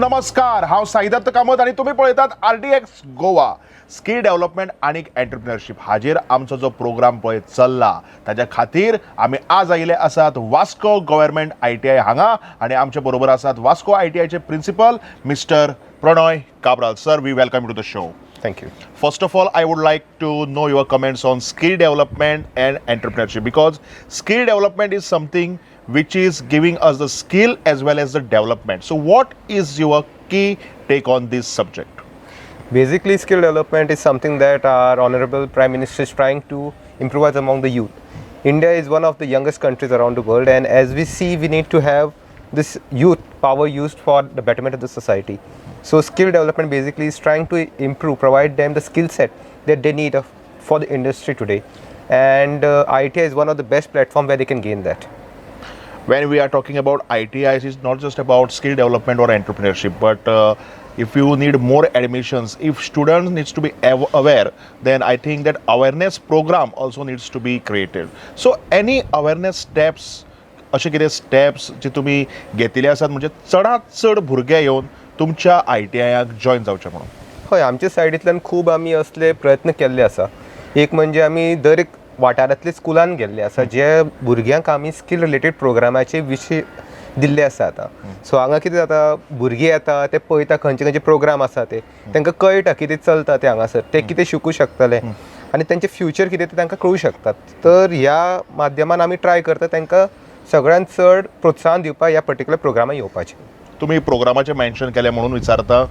नमस्कार, हांव साईदत्त कामत आणि तुम्ही पळयतात RDX गोवा स्किल डेव्हलपमेंट आणि एंटरप्रिनरशिप हाजेर आमचो जो प्रोग्राम पळय चल्ला ताज्या खातीर आमी आज आयिल्ले आसात वास्को गव्हर्नमेंट ITI हांगा आणि आमचे बरोबर आसात वास्को ITI चे principal mister Pranay Cabral. Sir, we welcome you to the show. Thank you. First of all, I would like to know your comments on skill development and entrepreneurship, because skill development is something which is giving us the skill as well as the development. So what is your key take on this subject? Basically, skill development is something that our Honorable Prime Minister is trying to improvise among the youth. India is one of the youngest countries around the world, and as we see, we need to have this youth power used for the betterment of the society. So skill development basically is trying to improve, provide them the skill set that they need for the industry today. And ITI is one of the best platforms where they can gain that. When we are talking about ITIs, it's not just about skill development or entrepreneurship, but if you need more admissions, if students needs to be aware, then I think that awareness program also needs to be created. So any awareness steps, अशे कितें steps जे तुमी घेतिल्ले आसात म्हणजे चडांत चड भुरगे येवन तुमच्या ITIक जॉइन जावचे म्हणून? हय, आमच्या सायडींतल्यान खूब आमी असले प्रयत्न केल्ले आसा. एक म्हणजे आमी दर एक वाठारांतल्या स्कुलान गेल्ले आसा जे भुरग्यांक आमी स्कील रिलेटेड प्रोग्रामाचे विशय दिल्ले आसा आतां. सो हांगा कितें जाता, भुरगे येता ते पळयता खंयचे खंयचे प्रोग्राम आसा ते तांकां कळटा कितें चलता ते हांगासर, ते कितें शिकूं शकतले आनी तेंचें फ्युचर कितें तें तांकां कळूं शकतात. तर ह्या माध्यमान आमी ट्राय करता तांकां सगळ्यांत चड प्रोत्साहन दिवपाक ह्या पर्टिक्युलर प्रोग्रामाक येवपाचें. तुम्ही प्रोग्रामाचे मेन्शन केले म्हणून विचारता,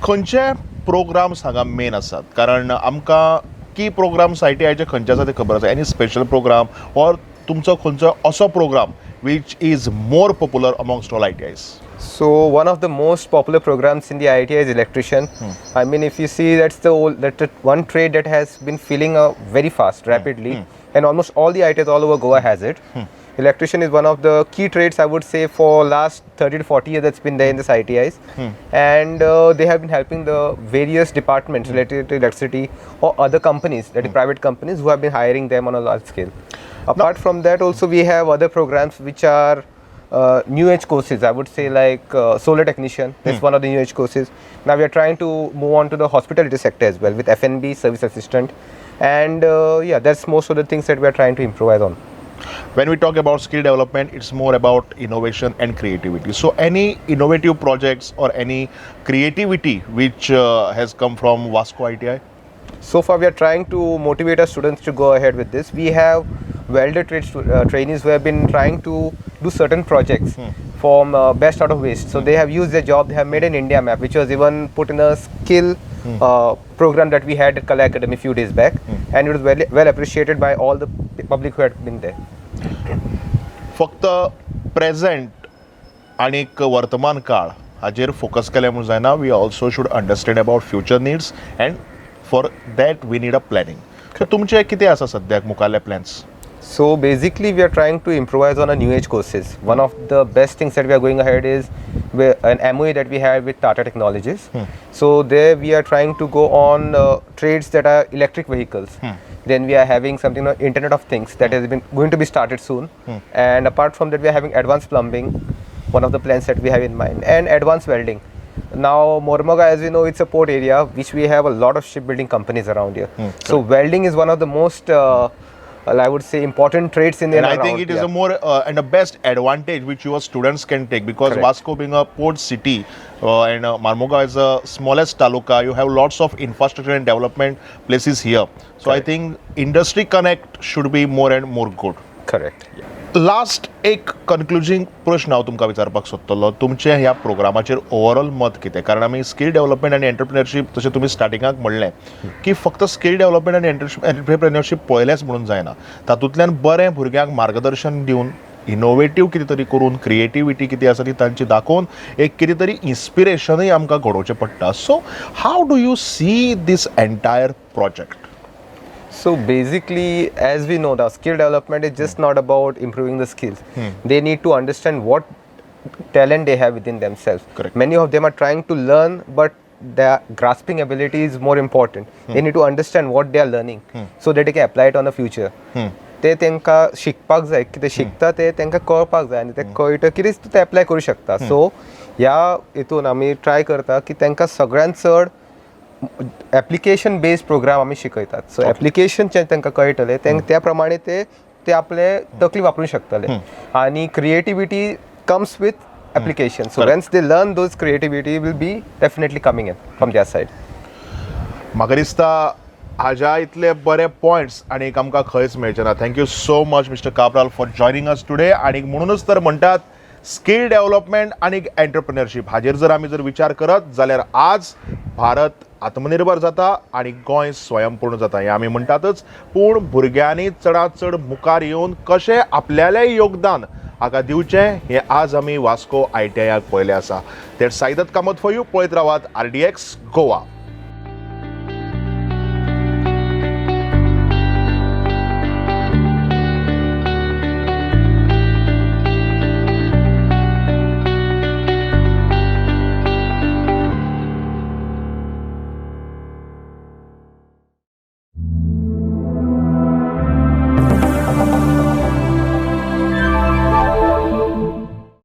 खंयचे प्रोग्राम्स हांगा मेन आसात? कारण आमकां की प्रोग्राम्स ITIचे खंयचे आसा ते खबर आसा. एनी स्पेशल प्रोग्राम ऑर तुमचो खंयचो असो programme which is more popular amongst all ITIs? So one of the most popular programs in the ITI is electrician. I mean, if you see, that's the one trade that has been filling up very fast, rapidly, and almost all the ITIs all over Goa has it. Electrician is one of the key trades, I would say, for last 30 to 40 years that's been there in this ITIs. And they have been helping the various departments related to electricity or other companies, that is private companies, who have been hiring them on a large scale. Apart from that, also we have other programs which are new age courses, I would say, like solar technician. That's one of the new age courses. Now we are trying to move on to the hospitality sector as well with F&B, service assistant. And yeah, that's most of the things that we are trying to improvise on. When we talk about skill development, it's more about innovation and creativity. So any innovative projects or any creativity which has come from Vasco ITI? So far we are trying to motivate our students to go ahead with this. We have welder trainees who have been trying to do certain projects from best out of waste. So they have used their job, they have made an India map which was even put in a skill program that we had at Kala Academy a few days back, and it was well appreciated by all the public who had been there. फक्त present आणि वर्तमान काळ हाजेर focus केले म्हणून जायना. We also should understand about future needs, and for that we need a planning. So तुमचे कितें आसा सद्याक मुखारले plans? So basically we are trying to improvise on our new age courses. One of the best things that we are going ahead is an MOA that we have with Tata Technologies. So there we are trying to go on trades that are electric vehicles. Then we are having something like Internet of Things that has been going to be started soon. And apart from that, we are having advanced plumbing, one of the plans that we have in mind, and advanced welding. Now Mormoga, as we know, it's a port area which we have a lot of shipbuilding companies around here. So welding is one of the most I would say important trades in the and I think it is a more and a best advantage which your students can take, because Vasco being a port city and Marmoga is a smallest taluka, you have lots of infrastructure and development places here. So I think industry connect should be more and more good. Correct. Last एक कन्क्लुजींग प्रश्न हांव तुमकां विचारपाक सोदतलो, तुमचें ह्या प्रोग्रामाचेर overall मत कितें? कारण आमी स्कील डेव्हलपमेंट आनी एंटरप्रिनरशीप जशें तुमी स्टार्टिंगाक म्हणलें की फक्त स्कील डेव्हलपमेंट आनी एंटरप्रिनरशीप पळयलेंच म्हणून जायना, तातूंतल्यान बरें भुरग्यांक मार्गदर्शन दिवन इनोवेटीव कितें तरी करून क्रिएटिविटी कितें आसा ती तांची दाखोवन एक कितें तरी इन्स्पिरेशनूय आमकां घडोवचें पडटा. So how do you see this entire project? So basically, as we know, the skill development is just not about improving the skills. They need to understand what talent they have within themselves. Correct. Many of them are trying to learn, but their grasping ability is more important. They need to understand what they are learning so that they can apply it on the future. ते तांकां शिकपाक जाय कितें शिकता ते तांकां कळपाक जाय आनी ते कळटकीरच तूं ते एप्लाय करूं शकता. सो ह्या हितून आमी ट्राय करता की तांकां सगळ्यांत चड एप्लिकेशन बेस्ड प्रोग्राम आमी शिकयतात. सो एप्लिकेशन जे तांकां कळटले त्या प्रमाणे ते आपले तकली वापरूंक शकतले आनी creativity comes with application. So once they learn those creativity will be definitely coming in from their side. म्हाका दिसता हाज्या इतले बरे पॉयंट्स आनी आमकां खंयच मेळचे ना. Thank you so much mister Cabral for joining us today. आणि म्हणूनच तर म्हणटात स्कील डेव्हलपमेंट आणि एंटरप्रिनरशीप हाजेर जर आमी विचार करत जाल्यार आज भारत आत्मनिर्भर जाता आणि गोंय स्वयंपूर्ण जाता हें आमी म्हणटातच. पूण भुरग्यांनी चडांत चड मुखार येवन कशें आपल्यालें योगदान हाका दिवचें हें आज आमी वास्को ITIक पळयलें आसा. That's Saidatt Kamat for you. पळयत रावात RDX गोवा.